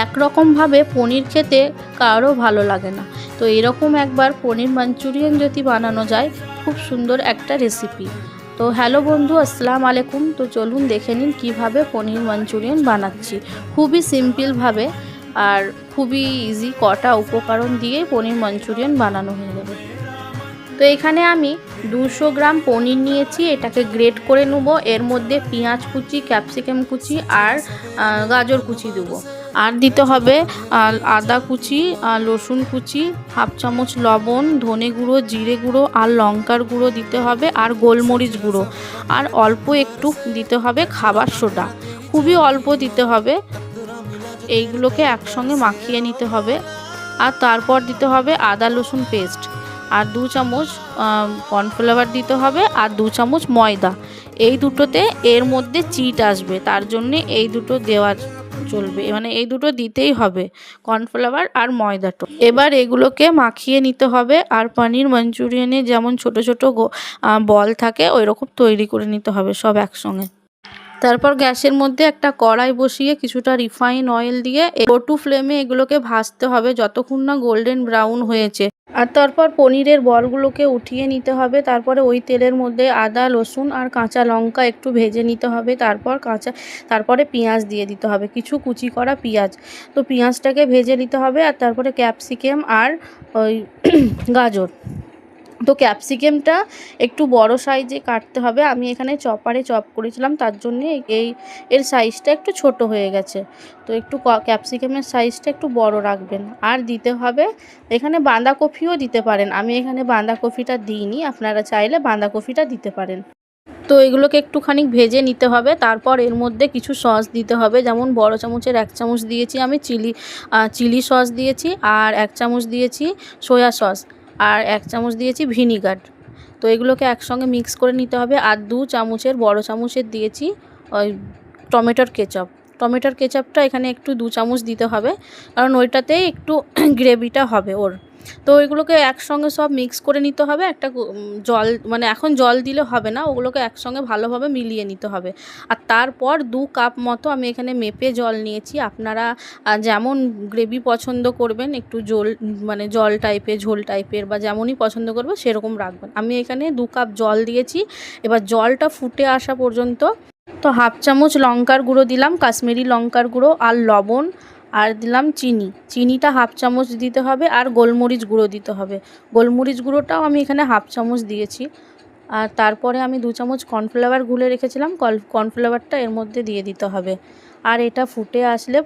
একরকমভাবে পনির খেতে কারও ভালো লাগে না। তো এরকম একবার পনির মাঞ্চুরিয়ান যদি বানানো যায়, খুব সুন্দর একটা রেসিপি। তো হ্যালো বন্ধু, আসসালামু আলাইকুম। তো চলুন দেখে নিন কীভাবে পনির মাঞ্চুরিয়ান বানাচ্ছি। খুবই সিম্পলভাবে আর খুবই ইজি, কটা উপকরণ দিয়ে পনির মাঞ্চুরিয়ান বানানো হয়ে যাবে। তো এখানে আমি 200 গ্রাম পনির নিয়েছি, এটাকে গ্রেট করে নেব। এর মধ্যে পেঁয়াজ কুচি, ক্যাপসিকাম কুচি আর গাজর কুচি দেবো। আর দিতে হবে আদা কুচি, রসুন কুচি, হাফ চামচ লবণ, ধনে গুঁড়ো, জিরে গুঁড়ো আর লঙ্কার গুঁড়ো দিতে হবে, আর গোলমরিচ গুঁড়ো, আর অল্প একটু দিতে হবে খাবার সোডা, খুবই অল্প দিতে হবে। এইগুলোকে একসঙ্গে মাখিয়ে নিতে হবে। আর তারপর দিতে হবে আদা রসুন পেস্ট, আর 2 চামচ কর্নফ্লাওয়ার দিতে হবে, আর 2 চামচ ময়দা। এই দুটোতে এর মধ্যে চিট আসবে, তার জন্যে এই দুটো দেওয়া চলবে, মানে এই দুটো দিতেই হবে, কর্নফ্লাওয়ার আর ময়দাটা। এবার এগুলোকে মাখিয়ে নিতে হবে, আর পনির মাঞ্চুরিয়ানে যেমন ছোট ছোট বল থাকে ওই রকম তৈরি করে নিতে হবে সব একসঙ্গে। তারপর গ্যাসের মধ্যে একটা কড়াই বসিয়ে কিছুটা রিফাইন অয়েল দিয়ে লো টু ফ্লেমে এগুলোকে ভাজতে হবে যতক্ষণ না গোল্ডেন ব্রাউন হয়েছে। আর তারপর পনিরের বলগুলোকে উঠিয়ে নিতে হবে। তারপরে ওই তেলের মধ্যে আদা রসুন আর কাঁচা লঙ্কা একটু ভেজে নিতে হবে। তারপরে পেঁয়াজ দিয়ে দিতে হবে, কিছু কুচি করা পেঁয়াজ। তো পেঁয়াজটাকে ভেজে নিতে হবে। আর তারপরে ক্যাপসিকাম আর ওই গাজর। তো ক্যাপসিকামটা একটু বড় সাইজে কাটতে হবে, আমি এখানে চপারে চপ করেছিলাম, তার জন্যে এর সাইজটা একটু ছোট হয়ে গেছে। তো একটু ক্যাপসিকামের সাইজটা একটু বড় রাখবেন। আর দিতে হবে এখানে বাঁধাকপিও দিতে পারেন, আমি এখানে বাঁধাকপিটা দিইনি, আপনারা চাইলে বাঁধাকপিটা দিতে পারেন। তো এগুলোকে একটুখানি ভেজে নিতে হবে। তারপর এর মধ্যে কিছু সস দিতে হবে, যেমন বড় চামচের 1 চামচ দিয়েছি আমি চিলি সস দিয়েছি, আর 1 চামচ দিয়েছি সয়া সস, আর 1 চামচ দিয়েছি ভিনিগার। তো এগুলোকে একসঙ্গে মিক্স করে নিতে হবে। আর 2 চামচের বড় চামচের দিয়েছি ওই টমেটোর কেচাপটা এখানে একটু 2 চামচ দিতে হবে, কারণ ওইটাতেই একটু গ্রেভিটা হবে ওর। তো এগুলোকে একসঙ্গে সব মিক্স করে নিতে হবে। একটা জল, মানে এখন জল দিলে হবে না, ওগুলোকে একসঙ্গে ভালোভাবে মিলিয়ে নিতে হবে। আর তারপর 2 কাপ মতো আমি এখানে মেপে জল নিয়েছি। আপনারা যেমন গ্রেভি পছন্দ করবেন, একটু মানে জল টাইপের, ঝোল টাইপের, বা যেমনই পছন্দ করবে সেরকম রাখবেন। আমি এখানে 2 কাপ জল দিয়েছি। এবার জলটা ফুটে আসা পর্যন্ত তো হাফ চামচ লঙ্কার গুঁড়ো দিলাম, কাশ্মীরি লঙ্কার গুঁড়ো, আর লবণ, আর দিলাম চিনিটা হাফ চামচ দিতে হবে, আর গোলমরিচ গুঁড়ো দিতে হবে। গোলমরিচ গুঁড়োটাও আমি এখানে হাফ চামচ দিয়েছি। আর তারপরে আমি 2 চামচ কর্নফ্লাওয়ার গুলে রেখেছিলাম, কর্নফ্লাওয়ারটা এর মধ্যে দিয়ে দিতে হবে। আর এটা ফুটে আসলে